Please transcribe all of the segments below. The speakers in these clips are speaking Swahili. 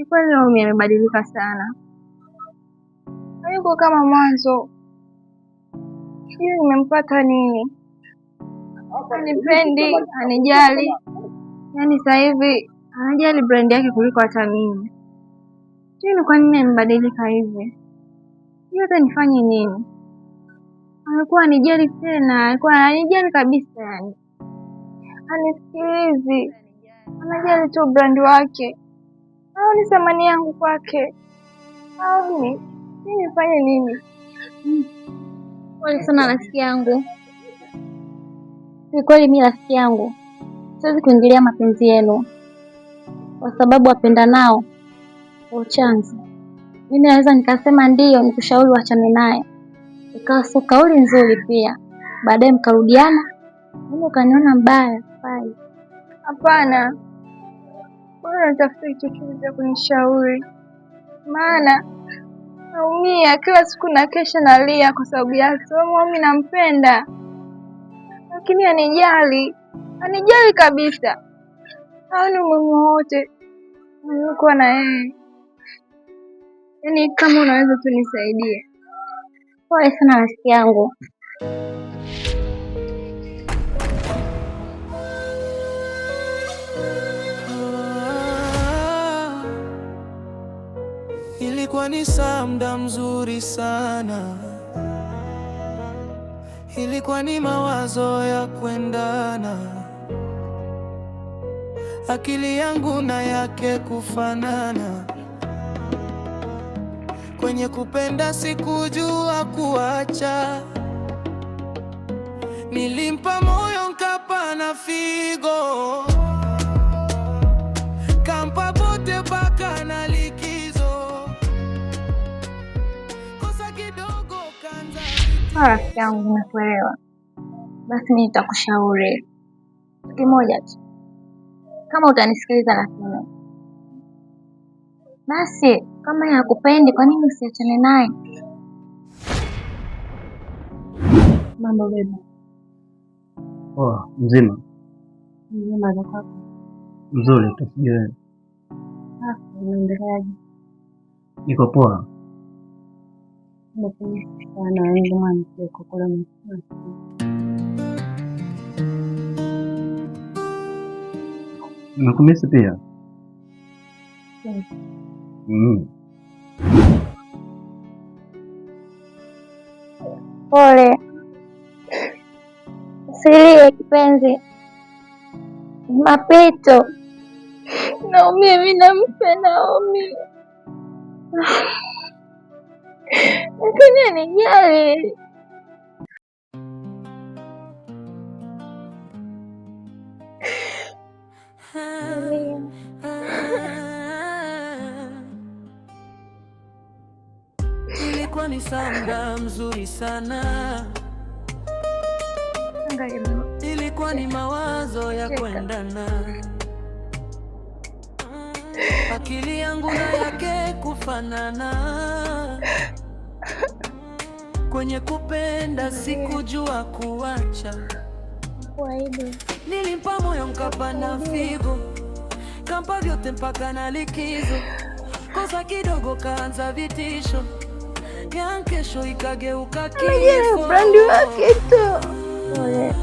kweli Naomi amebadilika sana. Hayuko kama mwanzo. Sijui nimempata nini. Hanipendi, hanijali. Yaani sasa hivi anajali brand yake kuliko hata mimi. Sijui ni kwa nini amebadilika hivi. Sijui hata nifanye nini. Alikuwa anijali tena, alikuwa anijali kabisa yani. Hanisikilizi. Anajali tu brand wake. Haoni thamani yangu kwake. Haoni. Mimi nifanye nini? Pole sana rafiki yangu. Ni kweli mimi rafiki yangu siwezi kuingilia mapenzi yenu kwa sababu wapenda nao uchanzi. Mimi naweza nikasema ndio nikushauri wachane naye. Ikawa sio kauli nzuri pia. Baadaye mkarudiana. Mimi ukaniona mbaya, fai. Hapana. Bora nitafuta chochote cha kunishauri. Maana naumia kila siku na kesha nalia kwa sababu yake. Sababu mimi nampenda. Lakini anijali. Anijali kabisa. Haoni umuhimu wote. Nilikuwa na yeye. Yaani kama unaweza tu nisaidie. Pole sana rafiki yangu. Ilikuwa ni muda mzuri sana. Ilikuwa ni mawazo ya kuendana. Akili yangu na yake kufanana. Kwenye kupenda sikujua kuacha. Nilimpa moyo nkapa na figo. Kampa bote baka na likizo. Kosa kidogo kanza. Rafiki yangu umekuelewa. Basi mimi nitakushauri kitu kimoja tu. Kama utanisikiliza lakini. Basi kama hakupendi kwa nini usiachane naye? Mambo vipi? Mzima. Mzima zako? Mzuri, tusijue. Unaendeleaje? Niko poa. Sana wengi mwana kwa kula mchana. Nakumisi pia. Pole. Usilie kipenzi. Mapito. Naumia, mimi nampenda Naomi. Lakini anijali. Ilikuwa ni muda mzuri sana. Ilikuwa ni mawazo ya kuendana. Akili yangu na yake kufanana. Kwenye kupenda sikujua kuacha. Nilimpa moyo nkapa na figo. Kampa vyote mpaka na likizo. Kosa kidogo kaanza vitisho. Ya kesho ikageuka kifo. Brandi wake tu. Pole.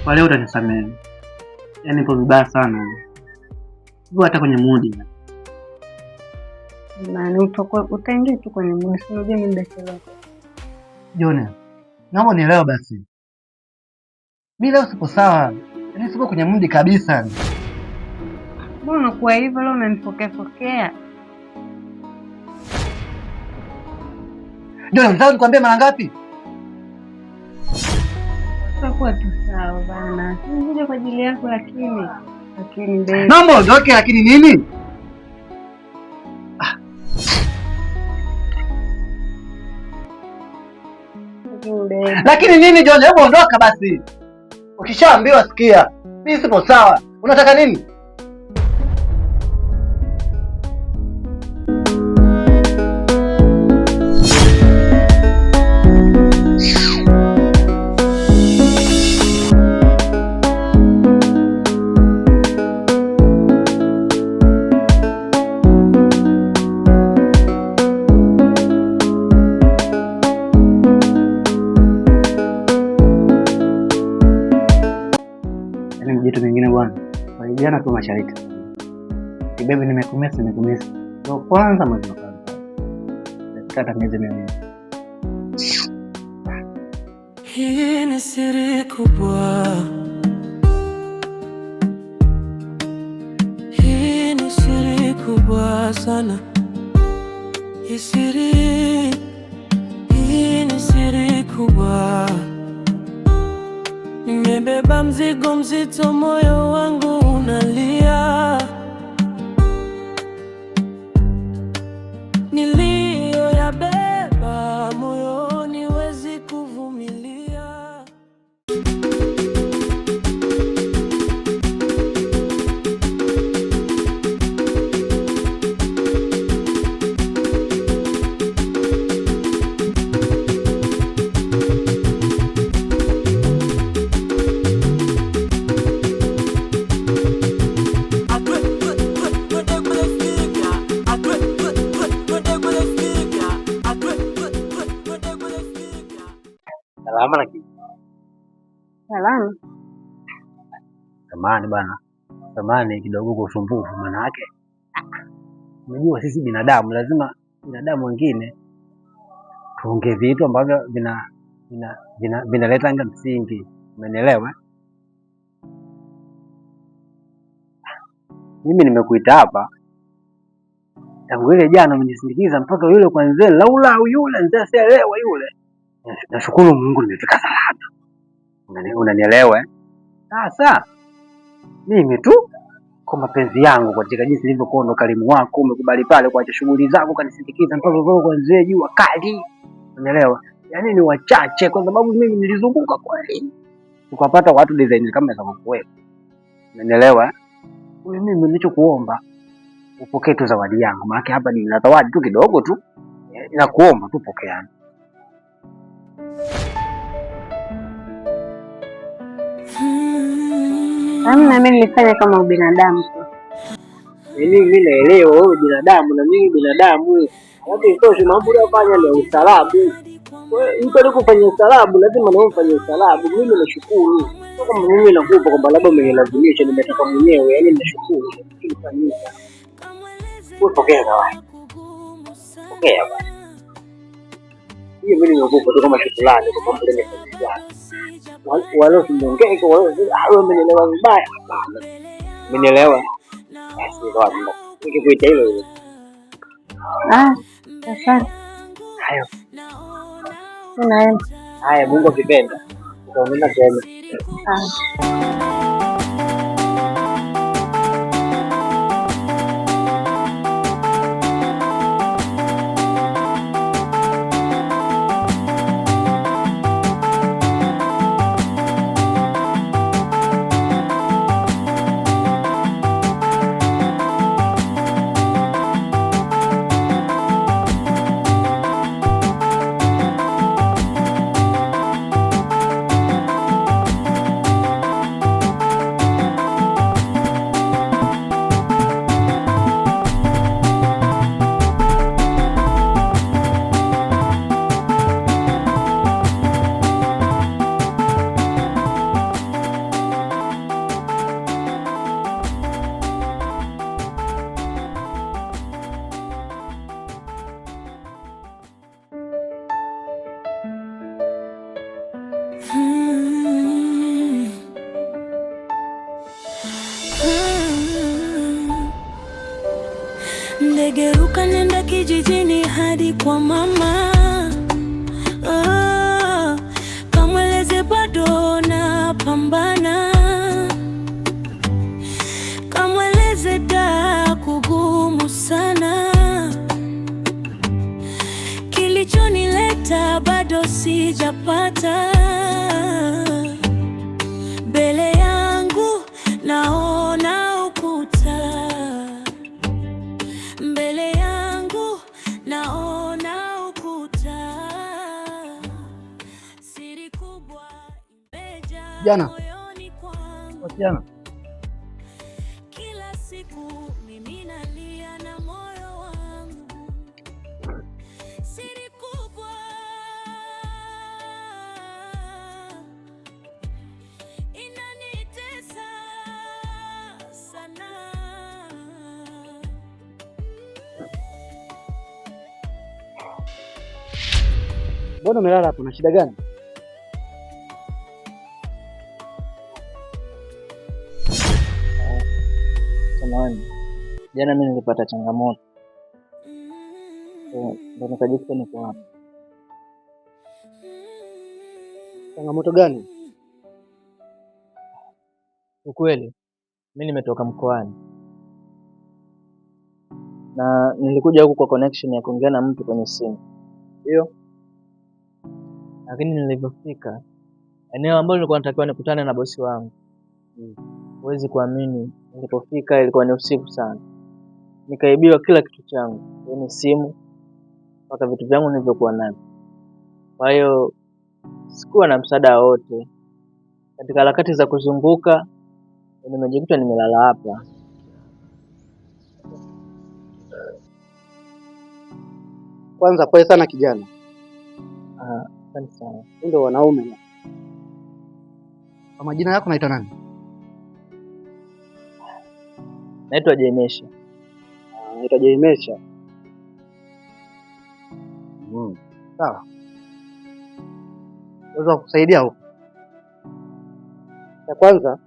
Kwa leo utanisamehe. Yaani nipo vibaya sana. Sikuwa hata kwenye mood. Maana utaingia tu kwenye mood. Unajua mimi ndachelewa. Jona, naomba unielewe basi. Mimi leo sipo sawa. Yaani sipo kwenye mood kabisa. Mbona unakuwa hivyo leo unanipokea? Jona, nataka nikwambie mara ngapi? Tutakuwa tu sawa bana. Nimekuja kwa ajili yako lakini mbele. Naomba ondoke lakini nini? Lakini nini Jona, hebu ondoka basi. Ukishaambiwa sikia. Mimi sipo sawa. Unataka nini? Vitu vingine bwana. Walijana tu mashariki. Kibebi nimekumesa. Ndio kwanza mwezi wa kwanza. Kata miezi miwili. Hii ni siri kubwa. Hii ni siri kubwa sana. Hii ni siri kubwa. Nimebeba mzigo mzito, moyo wangu unalia. Niliyoyabeba moyoni wezi kuvumilia. Salama lakini. Salama. Samahani bana. Samahani kidogo kwa usumbufu maana yake. Unajua sisi binadamu lazima binadamu wengine tuongee vitu ambavyo vinaleta anga msingi. Umenielewa? Mimi nimekuita hapa tangu ile jana umenisindikiza mpaka yule kwanza Laula yule ndio sielewa yule. Nashukuru Mungu nimefika salama. Unanielewa? Sasa mimi tu kwa mapenzi yangu katika jinsi nilivyokuwa ndo karimu wako umekubali pale kuacha shughuli zako kanisindikiza mpaka wewe kwanza jua kali. Unanielewa? Yaani ni wachache kwa sababu mimi nilizunguka kweli. Tukapata watu design kama za wewe. Unanielewa? Mimi nilichokuomba upokee tu zawadi yangu. Maana hapa nina zawadi tu kidogo tu. Ninakuomba tu pokeana. Hamna, mimi nilifanya kama ubinadamu tu. Mimi naelewa wewe binadamu na mimi binadamu. Hata isitoshe mambo unayofanya ni usalabu. Wewe mtu alikufanyia usalabu lazima na ufanye usalabu. Mimi nashukuru. Kama mimi nakupa kwamba labda umenilazimisha nimetaka mwenyewe, yani nashukuru. Kilifanyika. Pokea zawadi. Pokea bwana. Hiyo mimi nimekupa tu kama shukrani kwa mambo nimefanya. Wale usiongee kwa wewe umenielewa vibaya. Umenielewa? Basi wapi? Nikikuita hilo. Asante. Hayo. Unaenda. Haya, Mungu akipenda. Tutaonana tena. Ndege ruka nenda kijijini hadi kwa mama. Kamweleze bado na pambana. Kamweleze da kugumu sana. Kilichonileta bado sijapata. Jana. Kila siku mimi nalia na moyo wangu. Siri kubwa inanitesa sana. Mbona umelala hapo, na shida gani? Samahani, jana mimi nilipata changamoto ndio nikajikuta niko hapa. Changamoto gani? Ukweli mimi nimetoka mkoani na nilikuja huku kwa connection ya kuongea na mtu kwenye simu, ndio, lakini nilipofika eneo ambalo nilikuwa natakiwa nikutane na bosi wangu, huwezi kuamini, nilipofika ilikuwa ni usiku sana. Nikaibiwa kila kitu changu, yaani simu mpaka vitu vyangu nilivyokuwa navyo. Kwa hiyo sikuwa na msaada wote. Katika harakati za kuzunguka nimejikuta nimelala hapa. Kwanza pole sana kijana. Asante sana. Ndio wanaume. Kwa majina yako naitwa nani? Naitwa Jaimesha. Naitwa Jaimesha. Sawa. Naweza kukusaidia huko. Ya kwanza,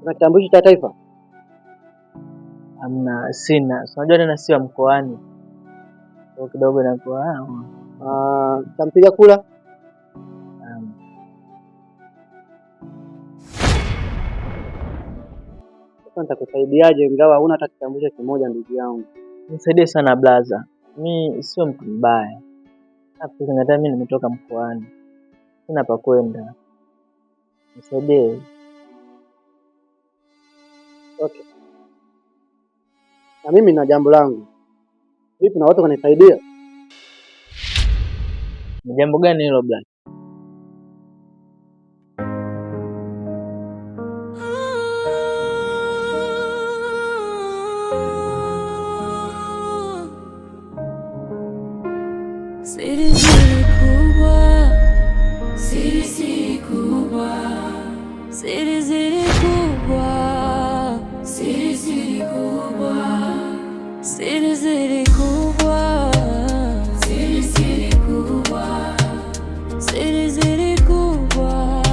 una kitambulisho cha taifa? Hamna, sina. Unajua tena sio mkoani. Kwa kidogo inakuwa tampiga kula? Sasa nitakusaidiaje ingawa huna hata kitambulisho kimoja ndugu yangu? Nisaidie sana blaza. Mimi sio mtu mbaya. Hata mimi nimetoka mkoani. Sina pa kwenda. Nisaidie. Okay. Na mimi na jambo langu. Vipi na watu wanisaidia? Ni jambo gani hilo blaza? Siri kubwa, siri kubwa, siri kubwa, siri kubwa, siri kubwa, siri kubwa, siri kubwa,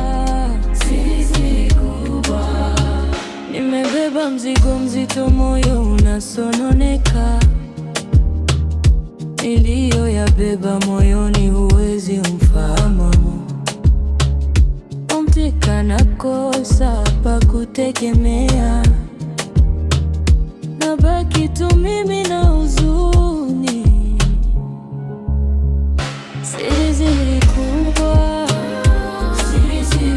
siri kubwa. Nimebeba mzigo mzito, moyo unasononeka. Niliyoyabeba moyoni huwezi umfahamu. Umteka na kosa pa kutegemea, nabaki tu mimi